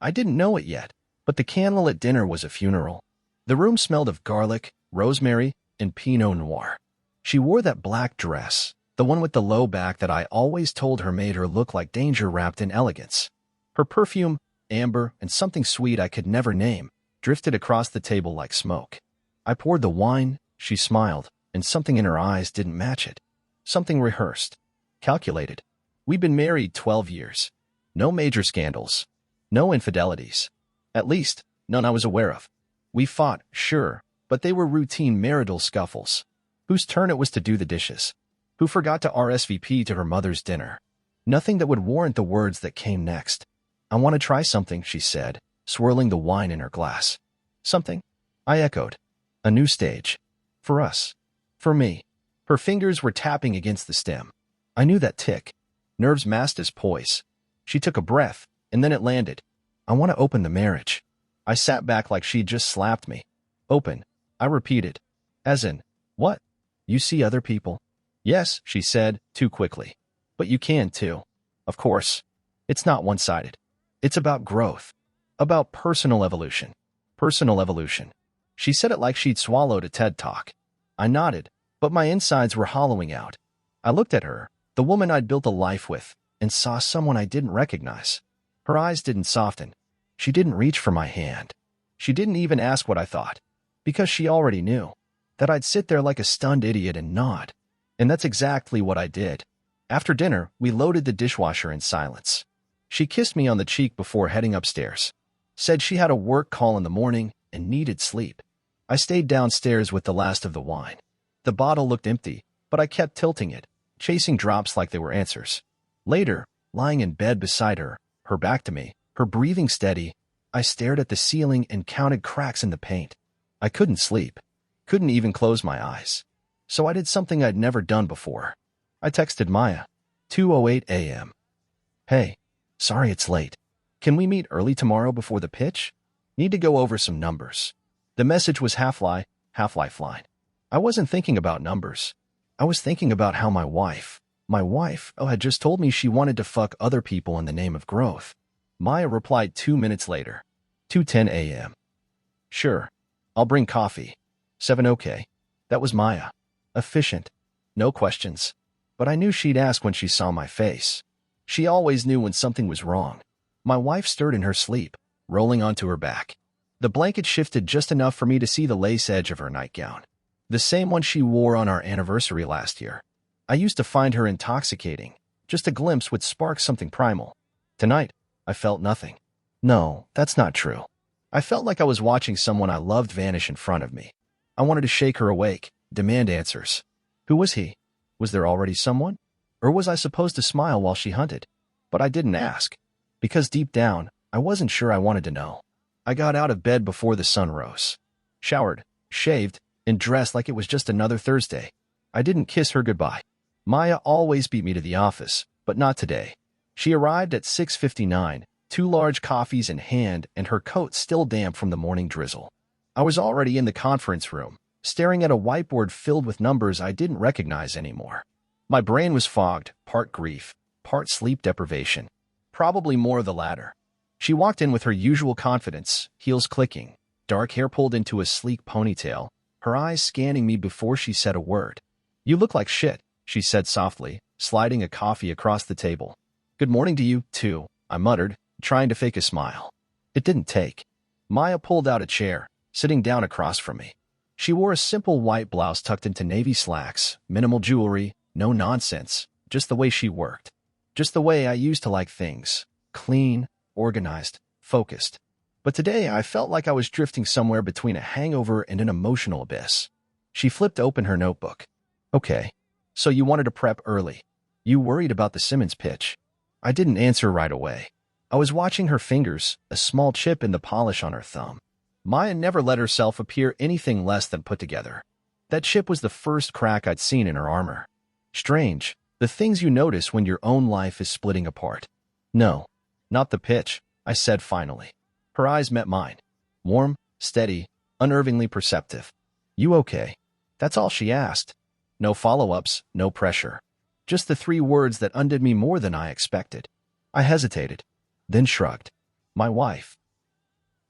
I didn't know it yet, but the candlelit dinner was a funeral. The room smelled of garlic, rosemary, and Pinot Noir. She wore that black dress, the one with the low back that I always told her made her look like danger wrapped in elegance. Her perfume, amber, and something sweet I could never name, drifted across the table like smoke. I poured the wine, she smiled, and something in her eyes didn't match it. Something rehearsed, calculated. We'd been married 12 years. No major scandals. No infidelities. At least, none I was aware of. We fought, sure, but they were routine marital scuffles. Whose turn it was to do the dishes? Who forgot to RSVP to her mother's dinner? Nothing that would warrant the words that came next. I want to try something, she said, swirling the wine in her glass. Something? I echoed. A new stage. For us. For me. Her fingers were tapping against the stem. I knew that tick. Nerves masked as poise. She took a breath, and then it landed. I want to open the marriage. I sat back like she'd just slapped me. Open. I repeated. As in, what? You see other people? Yes, she said, too quickly. But you can too. Of course. It's not one-sided. It's about growth. About personal evolution. Personal evolution. She said it like she'd swallowed a TED Talk. I nodded, but my insides were hollowing out. I looked at her, the woman I'd built a life with, and saw someone I didn't recognize. Her eyes didn't soften. She didn't reach for my hand. She didn't even ask what I thought, because she already knew that I'd sit there like a stunned idiot and nod. And that's exactly what I did. After dinner, we loaded the dishwasher in silence. She kissed me on the cheek before heading upstairs. Said she had a work call in the morning and needed sleep. I stayed downstairs with the last of the wine. The bottle looked empty, but I kept tilting it, chasing drops like they were answers. Later, lying in bed beside her, her back to me, her breathing steady, I stared at the ceiling and counted cracks in the paint. I couldn't sleep. Couldn't even close my eyes. So I did something I'd never done before. I texted Maya. 2:08 a.m. Hey, sorry it's late. Can we meet early tomorrow before the pitch? Need to go over some numbers. The message was half lie, half lifeline. I wasn't thinking about numbers. I was thinking about how my wife, had just told me she wanted to fuck other people in the name of growth. Maya replied 2 minutes later. 2:10 a.m. Sure. I'll bring coffee. 7 okay. That was Maya. Efficient. No questions. But I knew she'd ask when she saw my face. She always knew when something was wrong. My wife stirred in her sleep, rolling onto her back. The blanket shifted just enough for me to see the lace edge of her nightgown. The same one she wore on our anniversary last year. I used to find her intoxicating. Just a glimpse would spark something primal. Tonight, I felt nothing. No, that's not true. I felt like I was watching someone I loved vanish in front of me. I wanted to shake her awake, demand answers. Who was he? Was there already someone? Or was I supposed to smile while she hunted? But I didn't ask. Because deep down, I wasn't sure I wanted to know. I got out of bed before the sun rose. Showered, shaved, and dressed like it was just another Thursday. I didn't kiss her goodbye. Maya always beat me to the office, but not today. She arrived at 6:59, 2 large coffees in hand and her coat still damp from the morning drizzle. I was already in the conference room, staring at a whiteboard filled with numbers I didn't recognize anymore. My brain was fogged, part grief, part sleep deprivation. Probably more of the latter. She walked in with her usual confidence, heels clicking, dark hair pulled into a sleek ponytail, her eyes scanning me before she said a word. You look like shit, she said softly, sliding a coffee across the table. Good morning to you, too, I muttered, trying to fake a smile. It didn't take. Maya pulled out a chair, sitting down across from me. She wore a simple white blouse tucked into navy slacks, minimal jewelry, no nonsense, just the way she worked. Just the way I used to like things. Clean, organized, focused. But today I felt like I was drifting somewhere between a hangover and an emotional abyss. She flipped open her notebook. Okay, so you wanted to prep early. You worried about the Simmons pitch. I didn't answer right away. I was watching her fingers, a small chip in the polish on her thumb. Maya never let herself appear anything less than put together. That chip was the first crack I'd seen in her armor. Strange, the things you notice when your own life is splitting apart. No, not the pitch, I said finally. Her eyes met mine. Warm, steady, unnervingly perceptive. You okay? That's all she asked. No follow-ups, no pressure. Just the 3 words that undid me more than I expected. I hesitated, then shrugged. My wife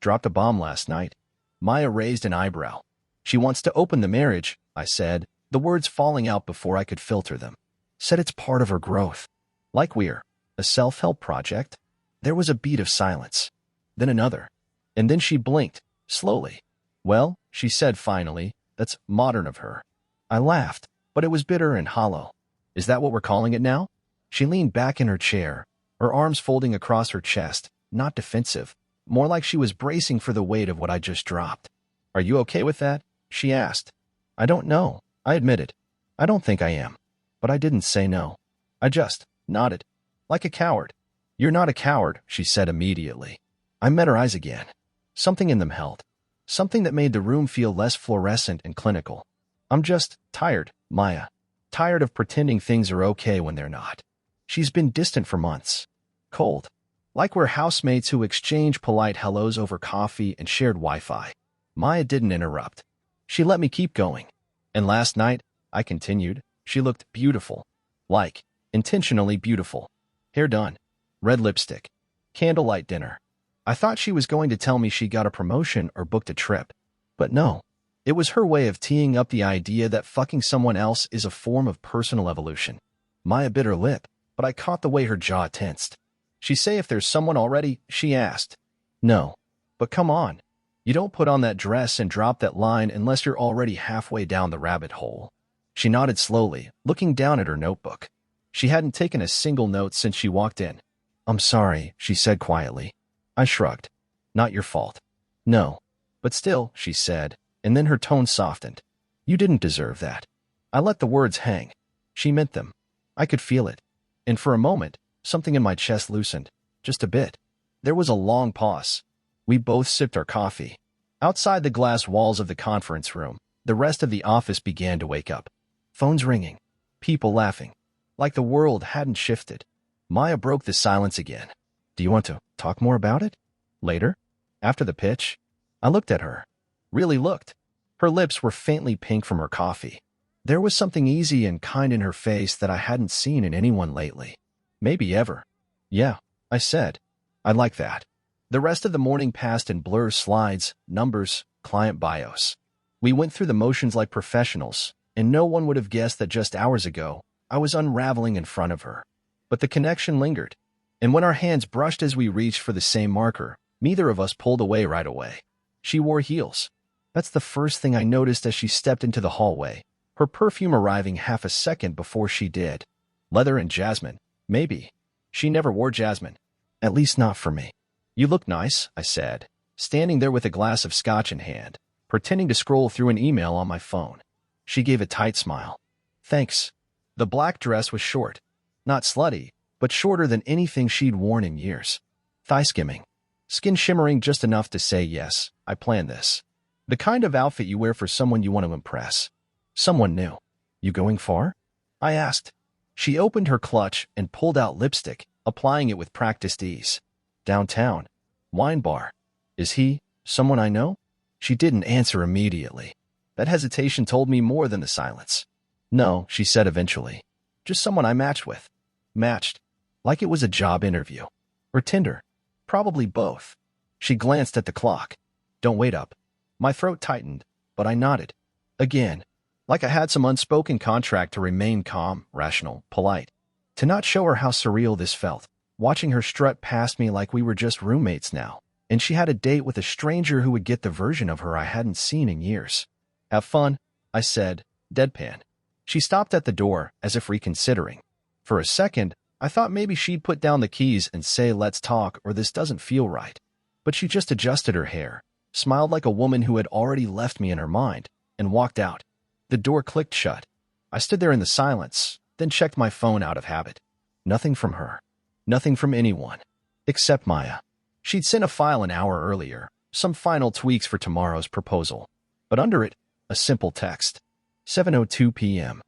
dropped a bomb last night. Maya raised an eyebrow. She wants to open the marriage, I said, the words falling out before I could filter them. Said it's part of her growth. Like we're a self-help project. There was a beat of silence. Then another. And then she blinked, slowly. Well, she said finally, that's modern of her. I laughed, but it was bitter and hollow. Is that what we're calling it now? She leaned back in her chair, her arms folding across her chest, not defensive, more like she was bracing for the weight of what I just dropped. Are you okay with that? She asked. I don't know, I admitted. I don't think I am. But I didn't say no. I just nodded. Like a coward. You're not a coward, she said immediately. I met her eyes again. Something in them held. Something that made the room feel less fluorescent and clinical. I'm just tired, Maya. Tired of pretending things are okay when they're not. She's been distant for months. Cold. Like we're housemates who exchange polite hellos over coffee and shared Wi-Fi. Maya didn't interrupt. She let me keep going. And last night, I continued, she looked beautiful. Like, intentionally beautiful. Hair done. Red lipstick. Candlelight dinner. I thought she was going to tell me she got a promotion or booked a trip. But no. It was her way of teeing up the idea that fucking someone else is a form of personal evolution. Maya bit her lip, but I caught the way her jaw tensed. She say if there's someone already, she asked. No. But come on. You don't put on that dress and drop that line unless you're already halfway down the rabbit hole. She nodded slowly, looking down at her notebook. She hadn't taken a single note since she walked in. I'm sorry, she said quietly. I shrugged. Not your fault. No. But still, she said, and then her tone softened. You didn't deserve that. I let the words hang. She meant them. I could feel it. And for a moment, something in my chest loosened. Just a bit. There was a long pause. We both sipped our coffee. Outside the glass walls of the conference room, the rest of the office began to wake up. Phones ringing. People laughing. Like the world hadn't shifted. Maya broke the silence again. Do you want to talk more about it? Later? After the pitch? I looked at her. Really looked. Her lips were faintly pink from her coffee. There was something easy and kind in her face that I hadn't seen in anyone lately. Maybe ever. Yeah, I said. I like that. The rest of the morning passed in blur slides, numbers, client bios. We went through the motions like professionals, and no one would have guessed that just hours ago, I was unraveling in front of her. But the connection lingered. And when our hands brushed as we reached for the same marker, neither of us pulled away right away. She wore heels. That's the first thing I noticed as she stepped into the hallway, her perfume arriving half a second before she did. Leather and jasmine. Maybe. She never wore jasmine. At least not for me. You look nice, I said, standing there with a glass of scotch in hand, pretending to scroll through an email on my phone. She gave a tight smile. Thanks. The black dress was short. Not slutty, but shorter than anything she'd worn in years. Thigh skimming. Skin shimmering just enough to say yes, I planned this. The kind of outfit you wear for someone you want to impress. Someone new. You going far? I asked. She opened her clutch and pulled out lipstick, applying it with practiced ease. Downtown. Wine bar. Is he someone I know? She didn't answer immediately. That hesitation told me more than the silence. No, she said eventually. Just someone I matched with. Matched. Like it was a job interview. Or Tinder. Probably both. She glanced at the clock. Don't wait up. My throat tightened, but I nodded. Again. Like I had some unspoken contract to remain calm, rational, polite. To not show her how surreal this felt. Watching her strut past me like we were just roommates now, and she had a date with a stranger who would get the version of her I hadn't seen in years. Have fun, I said, deadpan. She stopped at the door, as if reconsidering. For a second, I thought maybe she'd put down the keys and say let's talk or this doesn't feel right. But she just adjusted her hair, smiled like a woman who had already left me in her mind, and walked out. The door clicked shut. I stood there in the silence, then checked my phone out of habit. Nothing from her. Nothing from anyone. Except Maya. She'd sent a file an hour earlier, some final tweaks for tomorrow's proposal. But under it, a simple text. 7:02 p.m.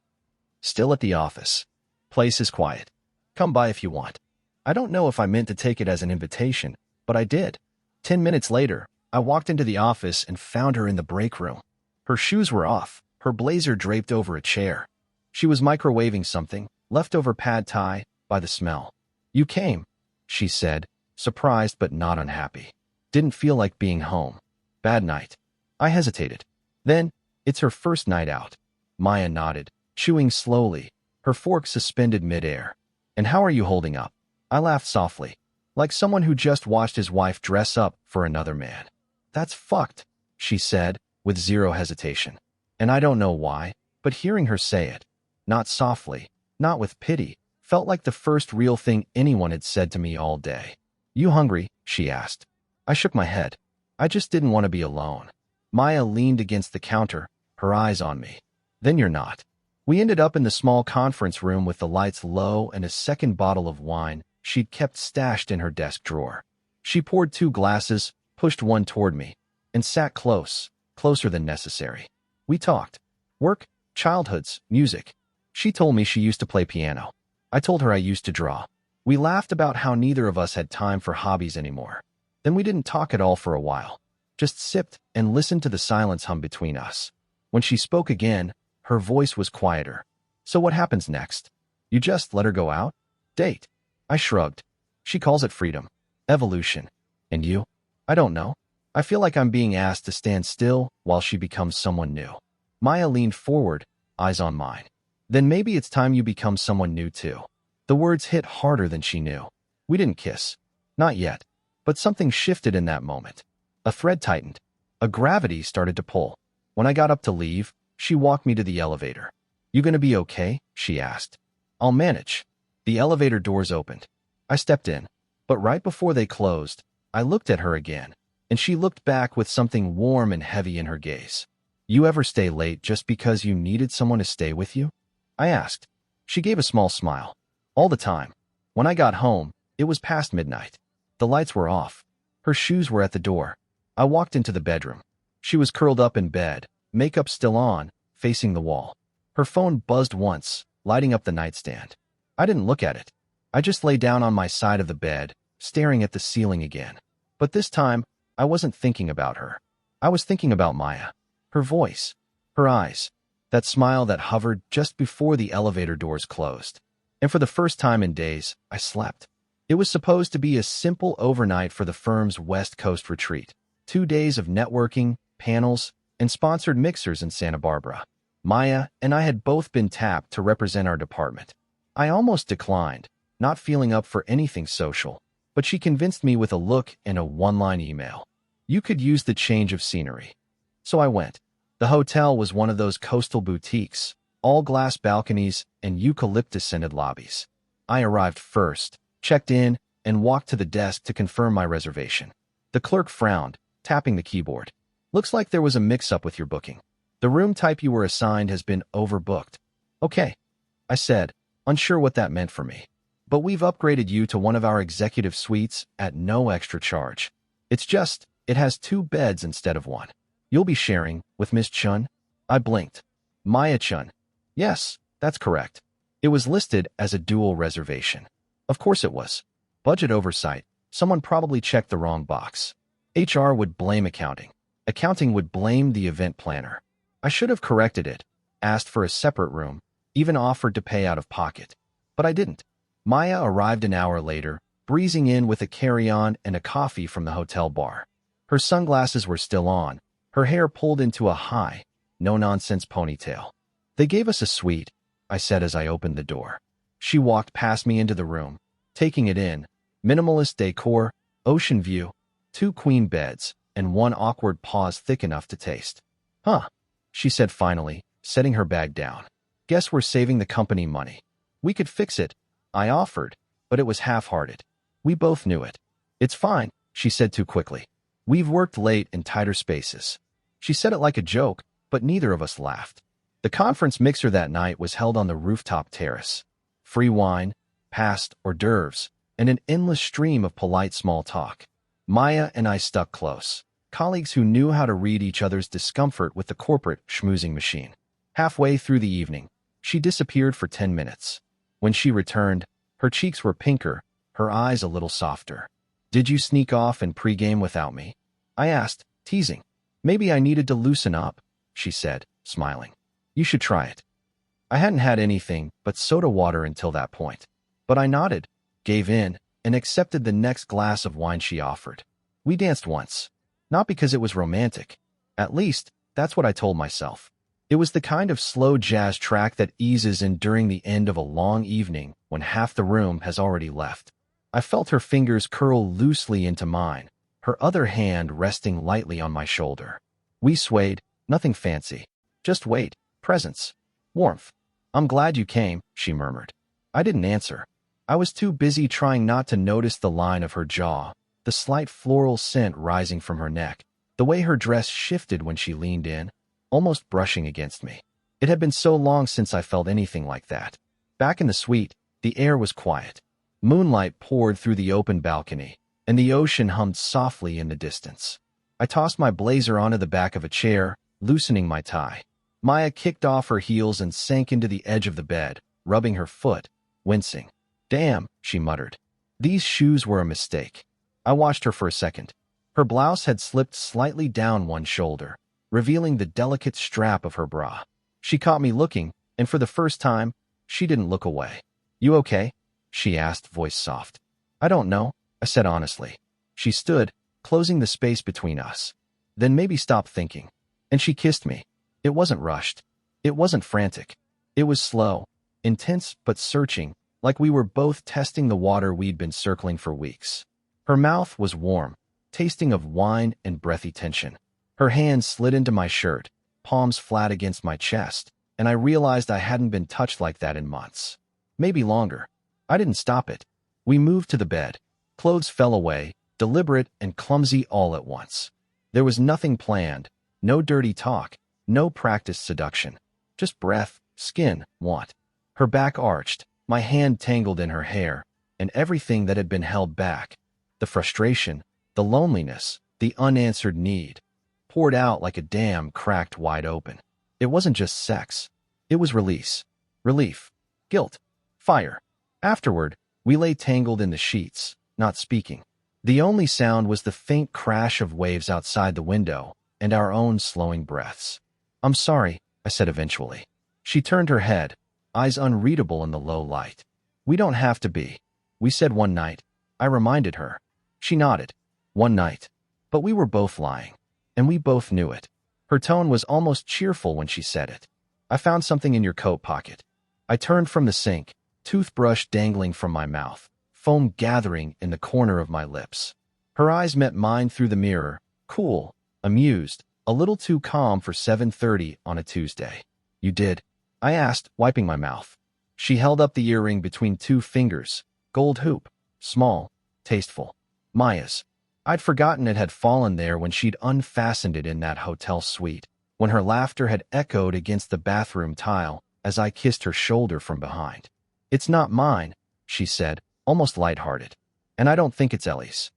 Still at the office. Place is quiet. Come by if you want. I don't know if I meant to take it as an invitation, but I did. 10 minutes later, I walked into the office and found her in the break room. Her shoes were off, her blazer draped over a chair. She was microwaving something, leftover pad thai, by the smell. You came, she said, surprised but not unhappy. Didn't feel like being home. Bad night. I hesitated. Then, it's her first night out. Maya nodded, chewing slowly, her fork suspended midair. And how are you holding up? I laughed softly, like someone who just watched his wife dress up for another man. That's fucked, she said, with zero hesitation. And I don't know why, but hearing her say it, not softly, not with pity, felt like the first real thing anyone had said to me all day. You hungry? She asked. I shook my head. I just didn't want to be alone. Maya leaned against the counter, her eyes on me. Then you're not. We ended up in the small conference room with the lights low and a second bottle of wine she'd kept stashed in her desk drawer. She poured 2 glasses, pushed one toward me, and sat close, closer than necessary. We talked. Work, childhoods, music. She told me she used to play piano. I told her I used to draw. We laughed about how neither of us had time for hobbies anymore. Then we didn't talk at all for a while. Just sipped and listened to the silence hum between us. When she spoke again, her voice was quieter. So what happens next? You just let her go out? Date? I shrugged. She calls it freedom. Evolution. And you? I don't know. I feel like I'm being asked to stand still while she becomes someone new. Maya leaned forward, eyes on mine. Then maybe it's time you become someone new too. The words hit harder than she knew. We didn't kiss. Not yet. But something shifted in that moment. A thread tightened. A gravity started to pull. When I got up to leave, she walked me to the elevator. You gonna be okay? She asked. I'll manage. The elevator doors opened. I stepped in. But right before they closed, I looked at her again, and she looked back with something warm and heavy in her gaze. You ever stay late just because you needed someone to stay with you? I asked. She gave a small smile. All the time. When I got home, it was past midnight. The lights were off. Her shoes were at the door. I walked into the bedroom. She was curled up in bed, makeup still on, facing the wall. Her phone buzzed once, lighting up the nightstand. I didn't look at it. I just lay down on my side of the bed, staring at the ceiling again. But this time, I wasn't thinking about her. I was thinking about Maya. Her voice. Her eyes. That smile that hovered just before the elevator doors closed. And for the first time in days, I slept. It was supposed to be a simple overnight for the firm's West Coast retreat. 2 days of networking, panels, and sponsored mixers in Santa Barbara. Maya and I had both been tapped to represent our department. I almost declined, not feeling up for anything social, but she convinced me with a look and a one-line email. You could use the change of scenery. So I went. The hotel was one of those coastal boutiques, all glass balconies and eucalyptus-scented lobbies. I arrived first, checked in, and walked to the desk to confirm my reservation. The clerk frowned, tapping the keyboard. Looks like there was a mix-up with your booking. The room type you were assigned has been overbooked. Okay, I said, unsure what that meant for me. But we've upgraded you to one of our executive suites at no extra charge. It's just, it has 2 beds instead of 1. You'll be sharing with Miss Chun? I blinked. Maya Chun. Yes, that's correct. It was listed as a dual reservation. Of course it was. Budget oversight. Someone probably checked the wrong box. HR would blame accounting. Accounting would blame the event planner. I should have corrected it, asked for a separate room, even offered to pay out of pocket. But I didn't. Maya arrived an hour later, breezing in with a carry-on and a coffee from the hotel bar. Her sunglasses were still on, her hair pulled into a high, no-nonsense ponytail. They gave us a suite, I said as I opened the door. She walked past me into the room, taking it in. Minimalist decor, ocean view, 2 queen beds, and 1 awkward pause thick enough to taste. Huh, she said finally, setting her bag down. Guess we're saving the company money. We could fix it, I offered, but it was half-hearted. We both knew it. It's fine, she said too quickly. We've worked late in tighter spaces. She said it like a joke, but neither of us laughed. The conference mixer that night was held on the rooftop terrace. Free wine, past hors d'oeuvres, and an endless stream of polite small talk. Maya and I stuck close, colleagues who knew how to read each other's discomfort with the corporate schmoozing machine. Halfway through the evening, she disappeared for 10 minutes. When she returned, her cheeks were pinker, her eyes a little softer. Did you sneak off and pregame without me? I asked, teasing. Maybe I needed to loosen up, she said, smiling. You should try it. I hadn't had anything but soda water until that point. But I nodded, gave in, and accepted the next glass of wine she offered. We danced once. Not because it was romantic. At least, that's what I told myself. It was the kind of slow jazz track that eases in during the end of a long evening when half the room has already left. I felt her fingers curl loosely into mine, her other hand resting lightly on my shoulder. We swayed, nothing fancy. Just weight, presence, warmth. "I'm glad you came," she murmured. I didn't answer. I was too busy trying not to notice the line of her jaw, the slight floral scent rising from her neck, the way her dress shifted when she leaned in, almost brushing against me. It had been so long since I felt anything like that. Back in the suite, the air was quiet. Moonlight poured through the open balcony, and the ocean hummed softly in the distance. I tossed my blazer onto the back of a chair, loosening my tie. Maya kicked off her heels and sank into the edge of the bed, rubbing her foot, wincing. "Damn," she muttered. These shoes were a mistake. I watched her for a second. Her blouse had slipped slightly down one shoulder, revealing the delicate strap of her bra. She caught me looking, and for the first time, she didn't look away. "You okay?" she asked, voice soft. "I don't know," I said honestly. She stood, closing the space between us. "Then maybe stop thinking." And she kissed me. It wasn't rushed. It wasn't frantic. It was slow, intense but searching, like we were both testing the water we'd been circling for weeks. Her mouth was warm, tasting of wine and breathy tension. Her hands slid into my shirt, palms flat against my chest, and I realized I hadn't been touched like that in months. Maybe longer. I didn't stop it. We moved to the bed. Clothes fell away, deliberate and clumsy all at once. There was nothing planned, no dirty talk, no practiced seduction. Just breath, skin, want. Her back arched, my hand tangled in her hair, and everything that had been held back, the frustration, the loneliness, the unanswered need, poured out like a dam cracked wide open. It wasn't just sex. It was release, relief, guilt, fire. Afterward, we lay tangled in the sheets, not speaking. The only sound was the faint crash of waves outside the window and our own slowing breaths. "I'm sorry," I said eventually. She turned her head, eyes unreadable in the low light. "We don't have to be," we said one night. I reminded her. She nodded. One night. But we were both lying, and we both knew it. Her tone was almost cheerful when she said it. "I found something in your coat pocket." I turned from the sink, toothbrush dangling from my mouth, foam gathering in the corner of my lips. Her eyes met mine through the mirror, cool, amused, a little too calm for 7:30 on a Tuesday. "You did?" I asked, wiping my mouth. She held up the earring between two fingers, gold hoop, small, tasteful. Maya's. I'd forgotten it had fallen there when she'd unfastened it in that hotel suite, when her laughter had echoed against the bathroom tile as I kissed her shoulder from behind. "It's not mine," she said, almost lighthearted. "And I don't think it's Ellie's."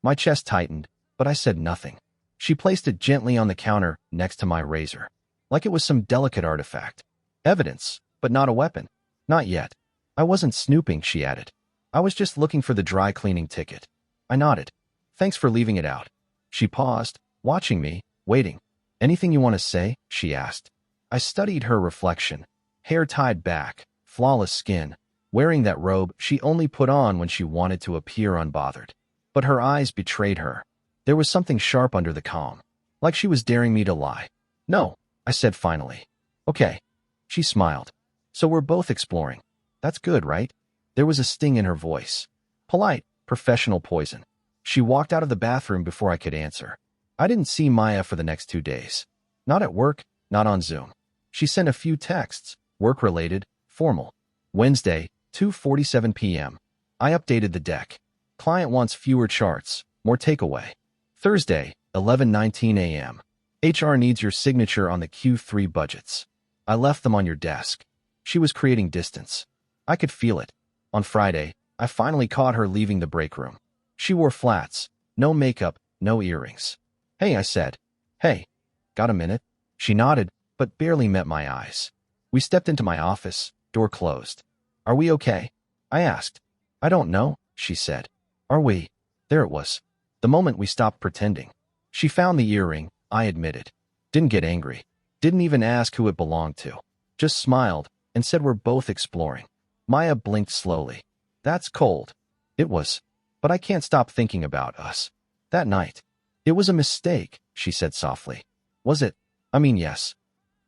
My chest tightened, but I said nothing. She placed it gently on the counter next to my razor, like it was some delicate artifact. "Evidence, but not a weapon." "Not yet." "I wasn't snooping," she added. "I was just looking for the dry cleaning ticket." I nodded. "Thanks for leaving it out." She paused, watching me, waiting. "Anything you want to say?" she asked. I studied her reflection. Hair tied back, flawless skin, wearing that robe she only put on when she wanted to appear unbothered. But her eyes betrayed her. There was something sharp under the calm, like she was daring me to lie. "No," I said finally. "Okay." She smiled. "So we're both exploring. That's good, right?" There was a sting in her voice. Polite, professional poison. She walked out of the bathroom before I could answer. I didn't see Maya for the next 2 days. Not at work, not on Zoom. She sent a few texts, work-related, formal. Wednesday, 2:47 p.m. I updated the deck. Client wants fewer charts, more takeaway. Thursday, 11:19 a.m. HR needs your signature on the Q3 budgets. I left them on your desk. She was creating distance. I could feel it. On Friday, I finally caught her leaving the break room. She wore flats, no makeup, no earrings. "Hey," I said. "Hey, got a minute?" She nodded, but barely met my eyes. We stepped into my office, door closed. "Are we okay?" I asked. "I don't know," she said. "Are we?" There it was. The moment we stopped pretending. She found the earring, I admitted. Didn't get angry. Didn't even ask who it belonged to. Just smiled and said we're both exploring. Maya blinked slowly. "That's cold." It was. but I can't stop thinking about us. That night. It was a mistake, she said softly. Was it? I mean, yes.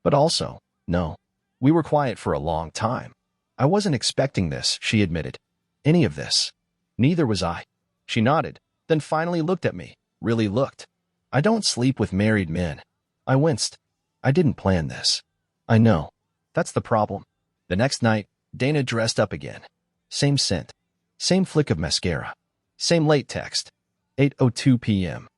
But also, no. We were quiet for a long time. I wasn't expecting this, she admitted. Any of this. Neither was I. She nodded, then finally looked at me. Really looked. I don't sleep with married men. I winced. I didn't plan this. I know. That's the problem. The next night, Dana dressed up again. Same scent. Same flick of mascara. Same late text. 8:02 p.m.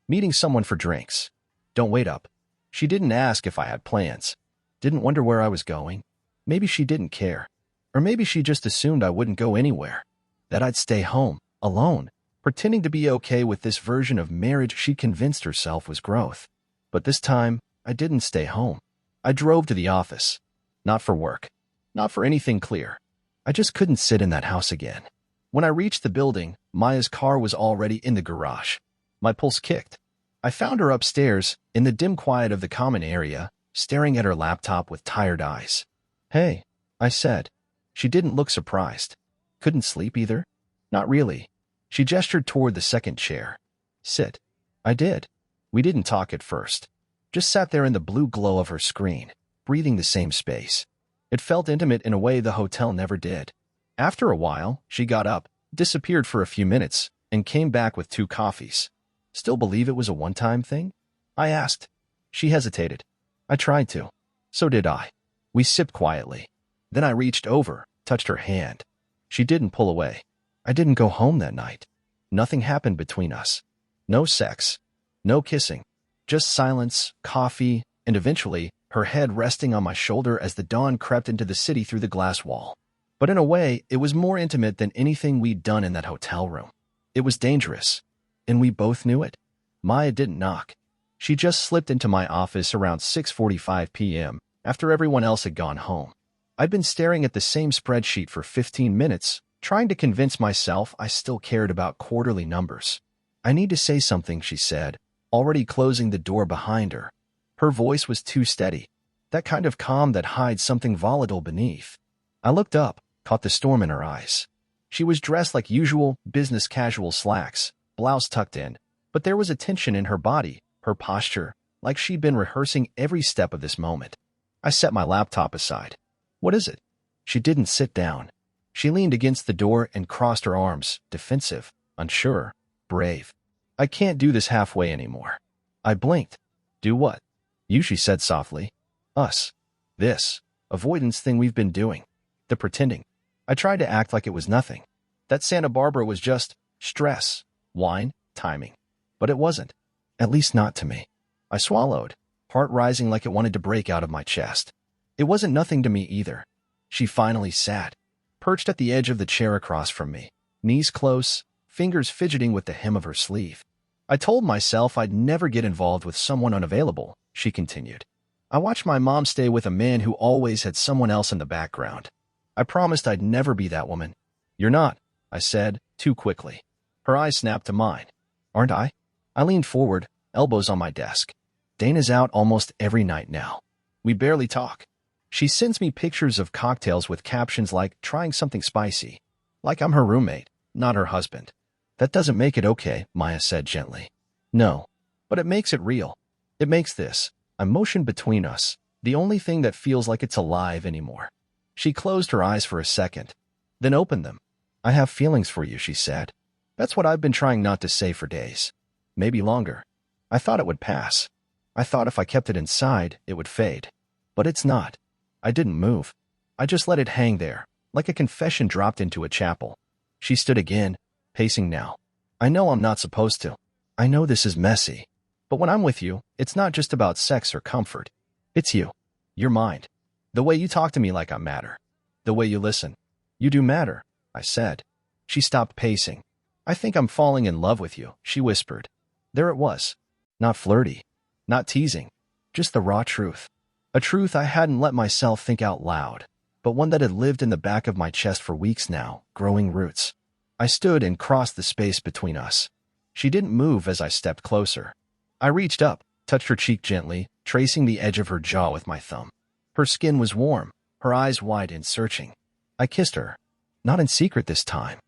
Meeting someone for drinks. Don't wait up. She didn't ask if I had plans. Didn't wonder where I was going. Maybe she didn't care. Or maybe she just assumed I wouldn't go anywhere. That I'd stay home, alone, pretending to be okay with this version of marriage she convinced herself was growth. But this time, I didn't stay home. I drove to the office. Not for work. Not for anything clear. I just couldn't sit in that house again. When I reached the building, Maya's car was already in the garage. My pulse kicked. I found her upstairs, in the dim quiet of the common area, staring at her laptop with tired eyes. Hey, I said. She didn't look surprised. Couldn't sleep either? Not really. She gestured toward the second chair. Sit. I did. We didn't talk at first. Just sat there in the blue glow of her screen, breathing the same space. It felt intimate in a way the hotel never did. After a while, she got up, disappeared for a few minutes, and came back with 2 coffees. Still believe it was a one-time thing? I asked. She hesitated. I tried to. So did I. We sipped quietly. Then I reached over, touched her hand. She didn't pull away. I didn't go home that night. Nothing happened between us. No sex. No kissing. Just silence, coffee, and eventually, her head resting on my shoulder as the dawn crept into the city through the glass wall. But in a way, it was more intimate than anything we'd done in that hotel room. It was dangerous. And we both knew it. Maya didn't knock. She just slipped into my office around 6:45 p.m. after everyone else had gone home. I'd been staring at the same spreadsheet for 15 minutes, trying to convince myself I still cared about quarterly numbers. I need to say something, she said, already closing the door behind her. Her voice was too steady, that kind of calm that hides something volatile beneath. I looked up, caught the storm in her eyes. She was dressed like usual, business casual slacks, blouse tucked in, but there was a tension in her body, her posture, like she'd been rehearsing every step of this moment. I set my laptop aside. What is it? She didn't sit down. She leaned against the door and crossed her arms, defensive, unsure, brave. I can't do this halfway anymore. I blinked. Do what? You, she said softly. Us. This. Avoidance thing we've been doing. The pretending. I tried to act like it was nothing. That Santa Barbara was just stress, wine, timing. But it wasn't. At least not to me. I swallowed, heart rising like it wanted to break out of my chest. It wasn't nothing to me either. She finally sat, perched at the edge of the chair across from me, knees close, fingers fidgeting with the hem of her sleeve. I told myself I'd never get involved with someone unavailable, she continued. I watched my mom stay with a man who always had someone else in the background. I promised I'd never be that woman. You're not, I said, too quickly. Her eyes snapped to mine. Aren't I? I leaned forward, elbows on my desk. Dana's out almost every night now. We barely talk. She sends me pictures of cocktails with captions like trying something spicy. Like I'm her roommate, not her husband. That doesn't make it okay, Maya said gently. No, but it makes it real. It makes this, emotion between us, the only thing that feels like it's alive anymore. She closed her eyes for a second, then opened them. I have feelings for you, she said. That's what I've been trying not to say for days. Maybe longer. I thought it would pass. I thought if I kept it inside, it would fade. But it's not. I didn't move. I just let it hang there, like a confession dropped into a chapel. She stood again, pacing now. I know I'm not supposed to. I know this is messy. But when I'm with you, it's not just about sex or comfort. It's you. Your mind. The way you talk to me like I matter. The way you listen. You do matter, I said. She stopped pacing. I think I'm falling in love with you, she whispered. There it was. Not flirty. Not teasing. Just the raw truth. A truth I hadn't let myself think out loud, but one that had lived in the back of my chest for weeks now, growing roots. I stood and crossed the space between us. She didn't move as I stepped closer. I reached up, touched her cheek gently, tracing the edge of her jaw with my thumb. Her skin was warm, her eyes wide and searching. I kissed her. Not in secret this time.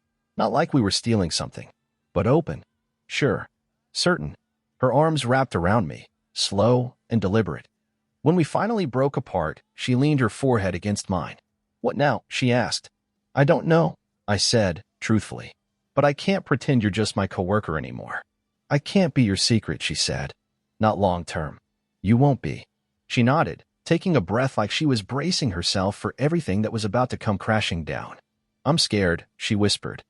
Not like we were stealing something, but open. Sure. Certain. Her arms wrapped around me, slow and deliberate. When we finally broke apart, she leaned her forehead against mine. What now? She asked. I don't know, I said, truthfully. But I can't pretend you're just my coworker anymore. I can't be your secret, she said. Not long term. You won't be. She nodded, taking a breath like she was bracing herself for everything that was about to come crashing down. I'm scared, she whispered.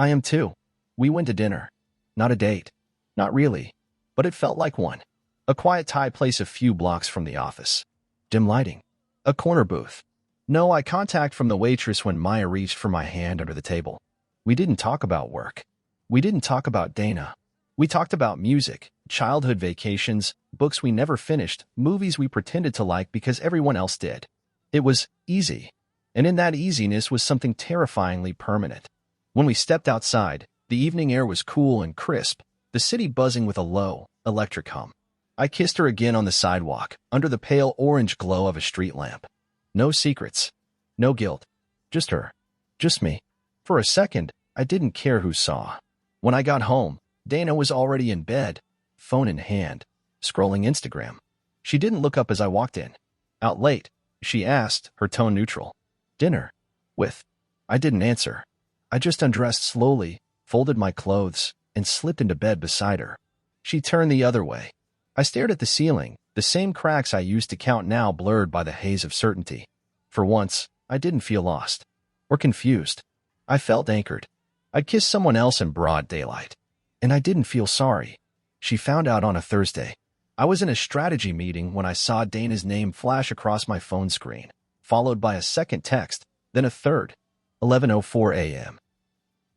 I am too. We went to dinner. Not a date. Not really. But it felt like one. A quiet Thai place a few blocks from the office. Dim lighting. A corner booth. No eye contact from the waitress when Maya reached for my hand under the table. We didn't talk about work. We didn't talk about Dana. We talked about music, childhood vacations, books we never finished, movies we pretended to like because everyone else did. It was easy. And in that easiness was something terrifyingly permanent. When we stepped outside, the evening air was cool and crisp, the city buzzing with a low, electric hum. I kissed her again on the sidewalk, under the pale orange glow of a street lamp. No secrets. No guilt. Just her. Just me. For a second, I didn't care who saw. When I got home, Dana was already in bed, phone in hand, scrolling Instagram. She didn't look up as I walked in. Out late, she asked, her tone neutral. Dinner. With. I didn't answer. I just undressed slowly, folded my clothes, and slipped into bed beside her. She turned the other way. I stared at the ceiling, the same cracks I used to count now blurred by the haze of certainty. For once, I didn't feel lost. Or confused. I felt anchored. I'd kissed someone else in broad daylight. And I didn't feel sorry. She found out on a Thursday. I was in a strategy meeting when I saw Dana's name flash across my phone screen, followed by a second text, then a third. 11:04 a.m.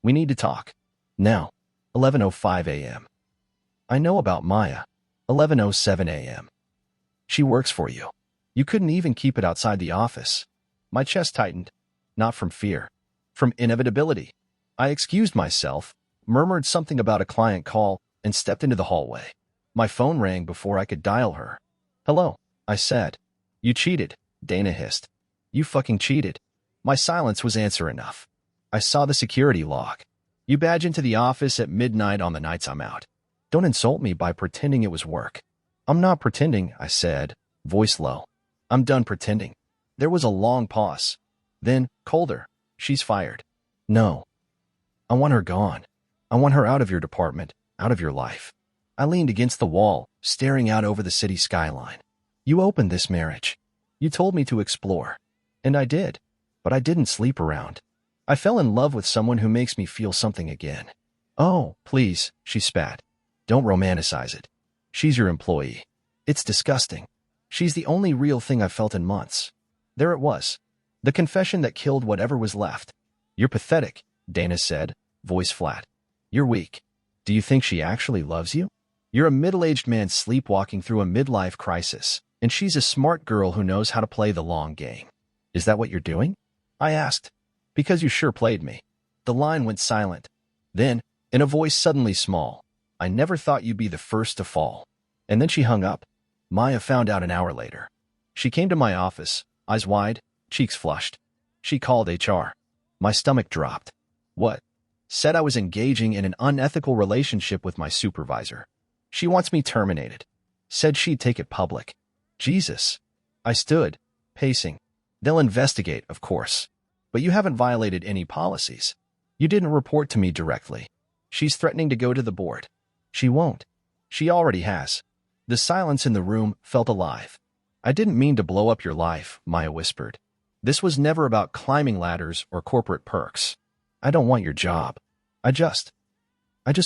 We need to talk. Now. 11:05 a.m. I know about Maya. 11:07 a.m. She works for you. You couldn't even keep it outside the office. My chest tightened. Not from fear. From inevitability. I excused myself, murmured something about a client call, and stepped into the hallway. My phone rang before I could dial her. Hello, I said. You cheated, Dana hissed. You fucking cheated. My silence was answer enough. I saw the security log. You badge into the office at midnight on the nights I'm out. Don't insult me by pretending it was work. I'm not pretending, I said, voice low. I'm done pretending. There was a long pause. Then, colder, she's fired. No. I want her gone. I want her out of your department, out of your life. I leaned against the wall, staring out over the city skyline. You opened this marriage. You told me to explore. And I did. But I didn't sleep around. I fell in love with someone who makes me feel something again. Oh, please, she spat. Don't romanticize it. She's your employee. It's disgusting. She's the only real thing I've felt in months. There it was. The confession that killed whatever was left. You're pathetic, Dana said, voice flat. You're weak. Do you think she actually loves you? You're a middle-aged man sleepwalking through a midlife crisis, and she's a smart girl who knows how to play the long game. Is that what you're doing? I asked. Because you sure played me. The line went silent. Then, in a voice suddenly small, I never thought you'd be the first to fall. And then she hung up. Maya found out an hour later. She came to my office, eyes wide, cheeks flushed. She called HR. My stomach dropped. What? Said I was engaging in an unethical relationship with my supervisor. She wants me terminated. Said she'd take it public. Jesus. I stood, pacing. They'll investigate, of course. But you haven't violated any policies. You didn't report to me directly. She's threatening to go to the board. She won't. She already has. The silence in the room felt alive. I didn't mean to blow up your life, Maya whispered. This was never about climbing ladders or corporate perks. I don't want your job. I just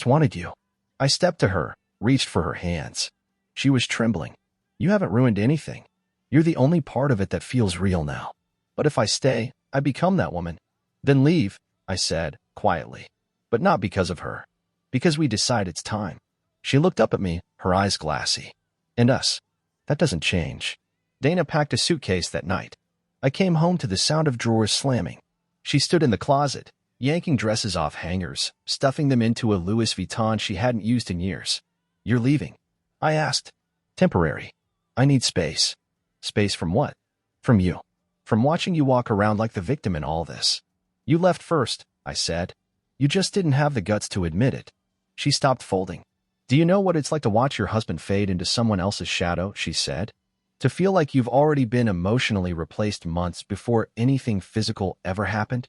wanted you. I stepped to her, reached for her hands. She was trembling. You haven't ruined anything. You're the only part of it that feels real now. But if I stay, I become that woman. Then leave, I said, quietly. But not because of her. Because we decide it's time. She looked up at me, her eyes glassy. And us. That doesn't change. Dana packed a suitcase that night. I came home to the sound of drawers slamming. She stood in the closet, yanking dresses off hangers, stuffing them into a Louis Vuitton she hadn't used in years. You're leaving? I asked. Temporary. I need space. Space from what? From you. From watching you walk around like the victim in all this. You left first, I said. You just didn't have the guts to admit it. She stopped folding. Do you know what it's like to watch your husband fade into someone else's shadow, she said? To feel like you've already been emotionally replaced months before anything physical ever happened?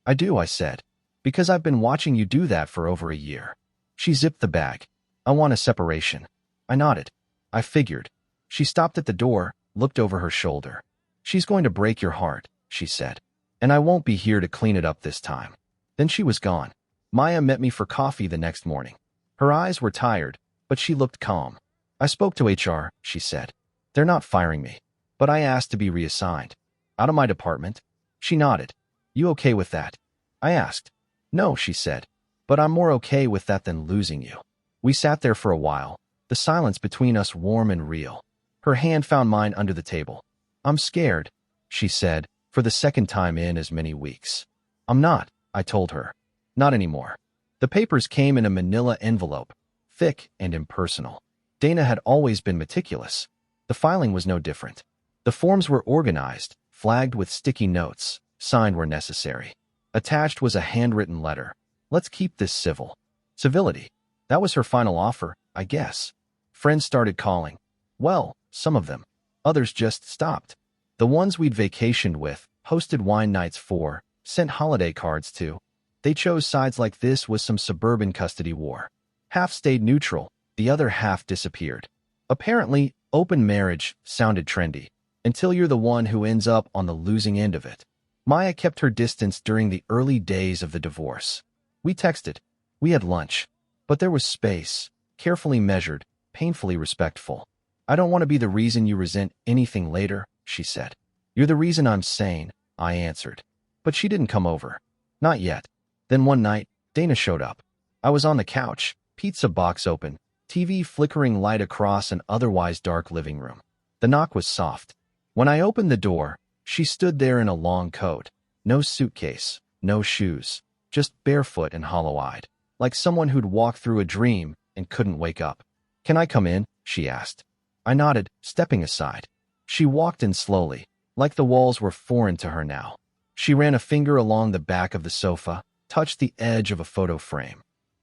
I do, I said. Because I've been watching you do that for over a year. She zipped the bag. I want a separation. I nodded. I figured. She stopped at the door, looked over her shoulder. She's going to break your heart, she said. And I won't be here to clean it up this time. Then she was gone. Maya met me for coffee the next morning. Her eyes were tired, but she looked calm. I spoke to HR, she said. They're not firing me. But I asked to be reassigned. Out of my department? She nodded. You okay with that? I asked. No, she said. But I'm more okay with that than losing you. We sat there for a while, the silence between us warm and real. Her hand found mine under the table. I'm scared, she said, for the second time in as many weeks. I'm not, I told her. Not anymore. The papers came in a manila envelope, thick and impersonal. Dana had always been meticulous. The filing was no different. The forms were organized, flagged with sticky notes, signed where necessary. Attached was a handwritten letter. Let's keep this civil. Civility. That was her final offer, I guess. Friends started calling. Well, some of them. Others just stopped. The ones we'd vacationed with, hosted wine nights for, sent holiday cards to. They chose sides like this was some suburban custody war. Half stayed neutral, the other half disappeared. Apparently, open marriage sounded trendy, until you're the one who ends up on the losing end of it. Maya kept her distance during the early days of the divorce. We texted. We had lunch. But there was space, carefully measured, painfully respectful. I don't want to be the reason you resent anything later, she said. You're the reason I'm sane, I answered. But she didn't come over. Not yet. Then one night, Dana showed up. I was on the couch, pizza box open, TV flickering light across an otherwise dark living room. The knock was soft. When I opened the door, she stood there in a long coat. No suitcase, no shoes, just barefoot and hollow-eyed, like someone who'd walked through a dream and couldn't wake up. Can I come in? She asked. I nodded, stepping aside. She walked in slowly, like the walls were foreign to her now. She ran a finger along the back of the sofa, touched the edge of a photo frame.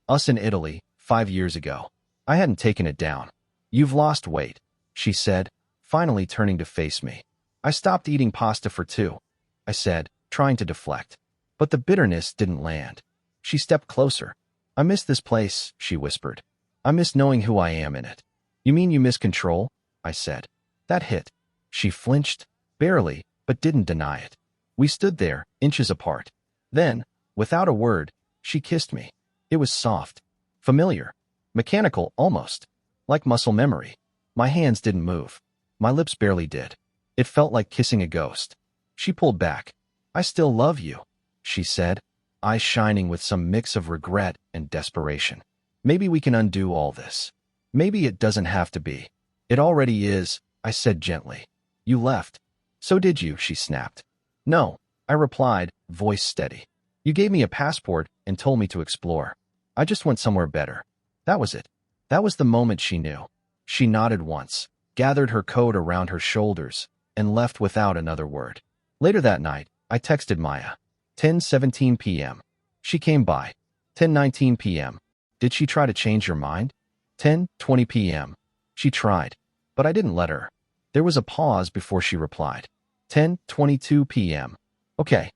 Us in Italy, 5 years ago. I hadn't taken it down. You've lost weight, she said, finally turning to face me. I stopped eating pasta for 2, I said, trying to deflect. But the bitterness didn't land. She stepped closer. I miss this place, she whispered. I miss knowing who I am in it. You mean you miss control? I said. That hit. She flinched, barely, but didn't deny it. We stood there, inches apart. Then, without a word, she kissed me. It was soft, familiar, mechanical almost, like muscle memory. My hands didn't move. My lips barely did. It felt like kissing a ghost. She pulled back. I still love you, she said, eyes shining with some mix of regret and desperation. Maybe we can undo all this. Maybe it doesn't have to be. It already is, I said gently. You left. So did you, she snapped. No, I replied, voice steady. You gave me a passport and told me to explore. I just went somewhere better. That was it. That was the moment she knew. She nodded once, gathered her coat around her shoulders, and left without another word. Later that night, I texted Maya. 10:17 p.m. She came by. 10:19 p.m. Did she try to change your mind? 10:20 p.m. She tried, but I didn't let her. There was a pause before she replied. 10:22 p.m. Okay.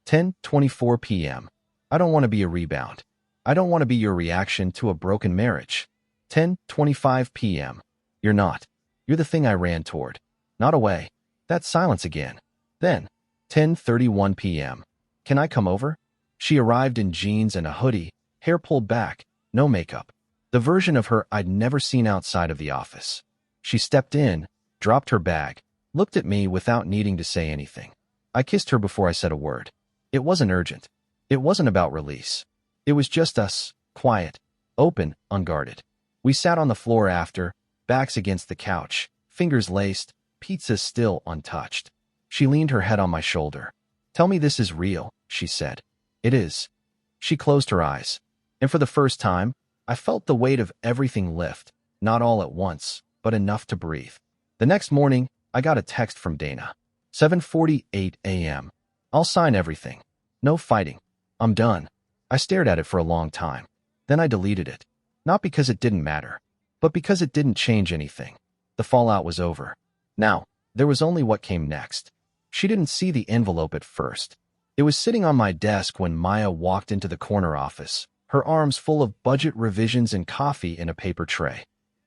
10:24 p.m. I don't want to be a rebound. I don't want to be your reaction to a broken marriage. 10:25 p.m. You're not. You're the thing I ran toward. Not away. That silence again. Then, 10:31 p.m. Can I come over? She arrived in jeans and a hoodie, hair pulled back, no makeup. The version of her I'd never seen outside of the office. She stepped in, dropped her bag, looked at me without needing to say anything. I kissed her before I said a word. It wasn't urgent. It wasn't about release. It was just us, quiet, open, unguarded. We sat on the floor after, backs against the couch, fingers laced, pizza still untouched. She leaned her head on my shoulder. Tell me this is real, she said. It is. She closed her eyes. And for the first time, I felt the weight of everything lift, not all at once, but enough to breathe. The next morning, I got a text from Dana. 7:48 a.m. I'll sign everything. No fighting. I'm done. I stared at it for a long time. Then I deleted it. Not because it didn't matter, but because it didn't change anything. The fallout was over. Now, there was only what came next. She didn't see the envelope at first. It was sitting on my desk when Maya walked into the corner office, her arms full of budget revisions and coffee in a paper tray.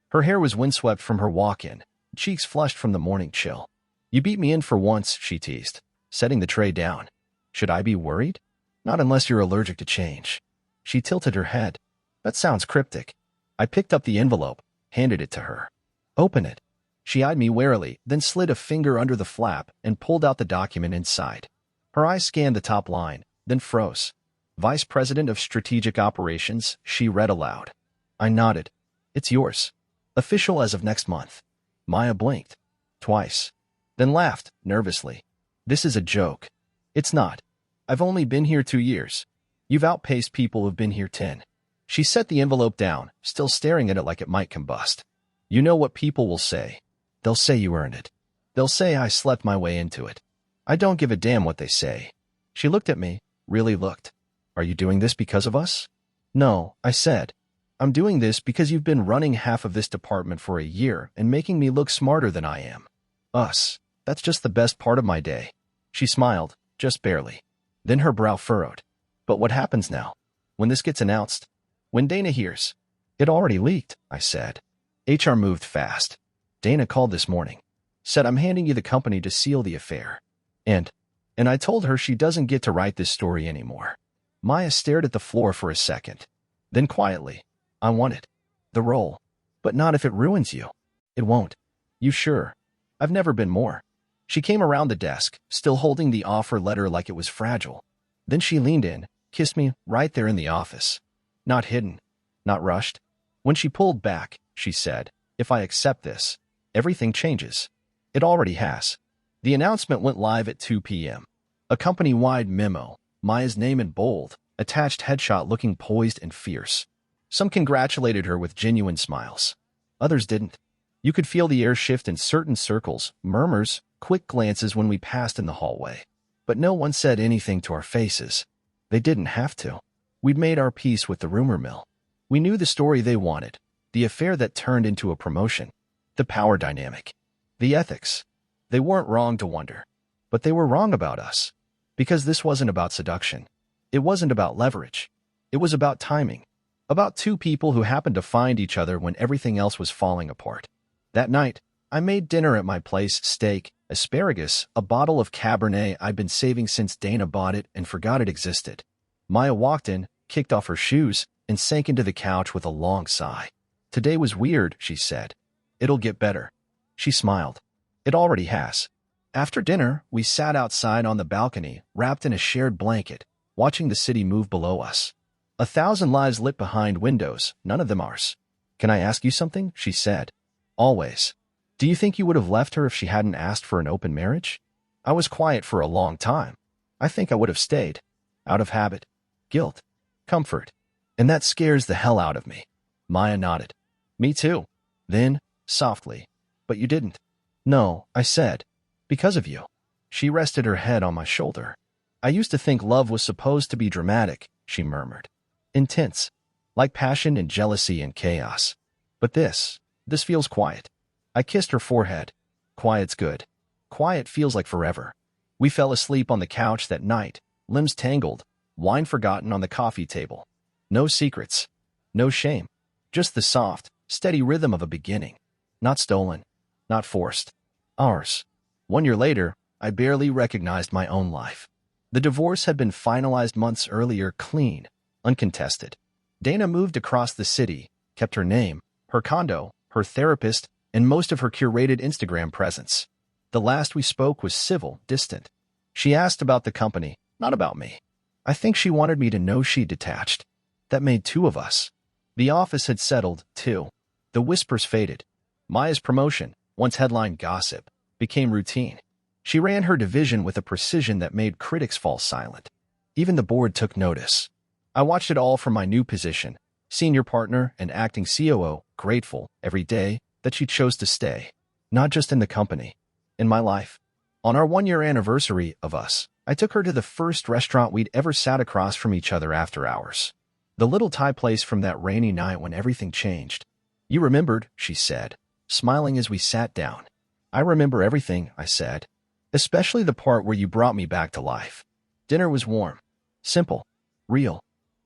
Her hair was windswept from her walk-in, cheeks flushed from the morning chill. "You beat me in for once," she teased, setting the tray down. "Should I be worried?" "Not unless you're allergic to change." She tilted her head. "That sounds cryptic." I picked up the envelope, handed it to her. "Open it." She eyed me warily, then slid a finger under the flap and pulled out the document inside. Her eyes scanned the top line, then froze. "Vice President of Strategic Operations," she read aloud. I nodded. "It's yours. Official as of next month." Maya blinked. Twice. Then laughed, nervously. "This is a joke." "It's not. I've only been here 2 years. You've outpaced people who've been here 10. She set the envelope down, still staring at it like it might combust. "You know what people will say. They'll say you earned it. They'll say I slept my way into it. I don't give a damn what they say." She looked at me, really looked. "Are you doing this because of us?" "No," I said. "I'm doing this because you've been running half of this department for a year and making me look smarter than I am. Us. That's just the best part of my day." She smiled, just barely. Then her brow furrowed. "But what happens now? When this gets announced? When Dana hears?" "It already leaked," I said. HR moved fast. "Dana called this morning. Said I'm handing you the company to seal the affair. And I told her she doesn't get to write this story anymore." Maya stared at the floor for a second. Then quietly, "I want it. The role. But not if it ruins you." "It won't." "You sure?" "I've never been more." She came around the desk, still holding the offer letter like it was fragile. Then she leaned in, kissed me right there in the office. Not hidden. Not rushed. When she pulled back, she said, "If I accept this, everything changes." It already has. The announcement went live at 2 p.m. A company-wide memo, Maya's name in bold, attached headshot looking poised and fierce. Some congratulated her with genuine smiles. Others didn't. You could feel the air shift in certain circles, murmurs, quick glances when we passed in the hallway. But no one said anything to our faces. They didn't have to. We'd made our peace with the rumor mill. We knew the story they wanted, the affair that turned into a promotion, the power dynamic, the ethics. They weren't wrong to wonder. But they were wrong about us. Because this wasn't about seduction. It wasn't about leverage. It was about timing. About two people who happened to find each other when everything else was falling apart. That night, I made dinner at my place: steak, asparagus, a bottle of Cabernet I'd been saving since Dana bought it and forgot it existed. Maya walked in, kicked off her shoes, and sank into the couch with a long sigh. "Today was weird," she said. "It'll get better." She smiled. "It already has." After dinner, we sat outside on the balcony, wrapped in a shared blanket, watching the city move below us. 1,000 lives lit behind windows, none of them ours. "Can I ask you something?" she said. "Always." "Do you think you would have left her if she hadn't asked for an open marriage?" I was quiet for a long time. I think I would have stayed. Out of habit. Guilt. Comfort. And that scares the hell out of me. Maya nodded. "Me too." Then, softly, "But you didn't." "No," I said. "Because of you." She rested her head on my shoulder. "I used to think love was supposed to be dramatic," she murmured. "Intense. Like passion and jealousy and chaos. But this feels quiet." I kissed her forehead. "Quiet's good. Quiet feels like forever." We fell asleep on the couch that night, limbs tangled, wine forgotten on the coffee table. No secrets. No shame. Just the soft, steady rhythm of a beginning. Not stolen. Not forced. Ours. 1 year later, I barely recognized my own life. The divorce had been finalized months earlier, clean, uncontested. Dana moved across the city, kept her name, her condo, her therapist, and most of her curated Instagram presence. The last we spoke was civil, distant. She asked about the company, not about me. I think she wanted me to know she'd detached. That made 2 of us. The office had settled, too. The whispers faded. Maya's promotion, once headline gossip, became routine. She ran her division with a precision that made critics fall silent. Even the board took notice. I watched it all from my new position, senior partner and acting COO, grateful, every day, that she chose to stay. Not just in the company. In my life. On our 1 year anniversary of us, I took her to the first restaurant we'd ever sat across from each other after hours. The little Thai place from that rainy night when everything changed. You remembered, she said, smiling as we sat down. I remember everything, I said, especially the part where you brought me back to life. Dinner was warm, simple, real.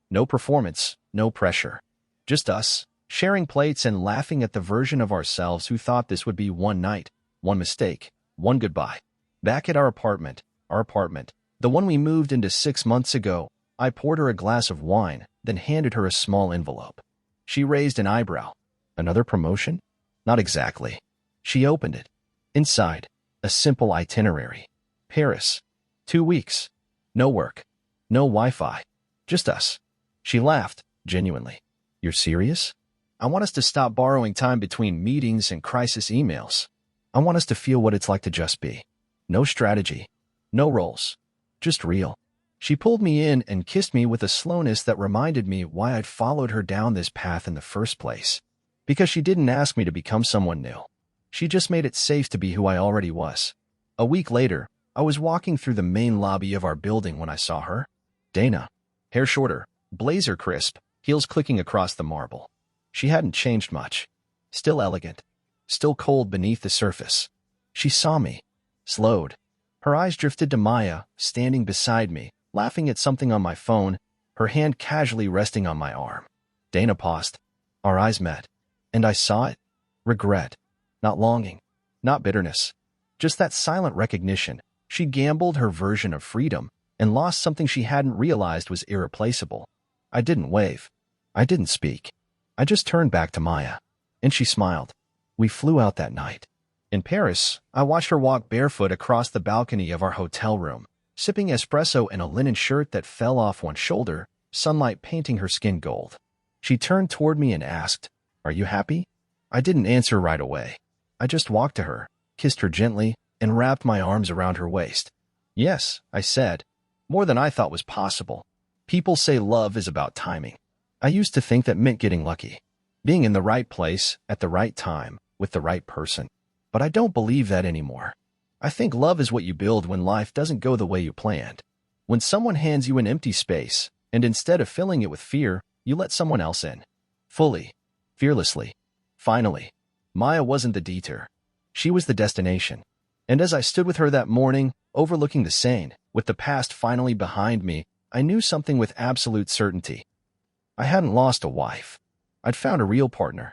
No performance, no pressure. Just us, sharing plates and laughing at the version of ourselves who thought this would be one night, one mistake, one goodbye. Back at our apartment, the one we moved into 6 months ago, I poured her a glass of wine, then handed her a small envelope. She raised an eyebrow. Another promotion? Not exactly. She opened it. Inside, a simple itinerary. Paris. 2 weeks. No work. No Wi-Fi. Just us. She laughed, genuinely. You're serious? I want us to stop borrowing time between meetings and crisis emails. I want us to feel what it's like to just be. No strategy. No roles. Just real. She pulled me in and kissed me with a slowness that reminded me why I'd followed her down this path in the first place. Because she didn't ask me to become someone new. She just made it safe to be who I already was. A week later, I was walking through the main lobby of our building when I saw her. Dana. Hair shorter, blazer crisp, heels clicking across the marble. She hadn't changed much. Still elegant. Still cold beneath the surface. She saw me. Slowed. Her eyes drifted to Maya, standing beside me, laughing at something on my phone, her hand casually resting on my arm. Dana paused. Our eyes met. And I saw it. Regret. Not longing. Not bitterness. Just that silent recognition. She gambled her version of freedom and lost something she hadn't realized was irreplaceable. I didn't wave. I didn't speak. I just turned back to Maya. And she smiled. We flew out that night. In Paris, I watched her walk barefoot across the balcony of our hotel room, sipping espresso in a linen shirt that fell off one shoulder, sunlight painting her skin gold. She turned toward me and asked, Are you happy? I didn't answer right away. I just walked to her, kissed her gently, and wrapped my arms around her waist. Yes, I said, more than I thought was possible. People say love is about timing. I used to think that meant getting lucky, being in the right place at the right time with the right person. But I don't believe that anymore. I think love is what you build when life doesn't go the way you planned. When someone hands you an empty space, and instead of filling it with fear, you let someone else in. Fully. Fearlessly. Finally. Maya wasn't the detour. She was the destination. And as I stood with her that morning, overlooking the Seine, with the past finally behind me, I knew something with absolute certainty. I hadn't lost a wife. I'd found a real partner.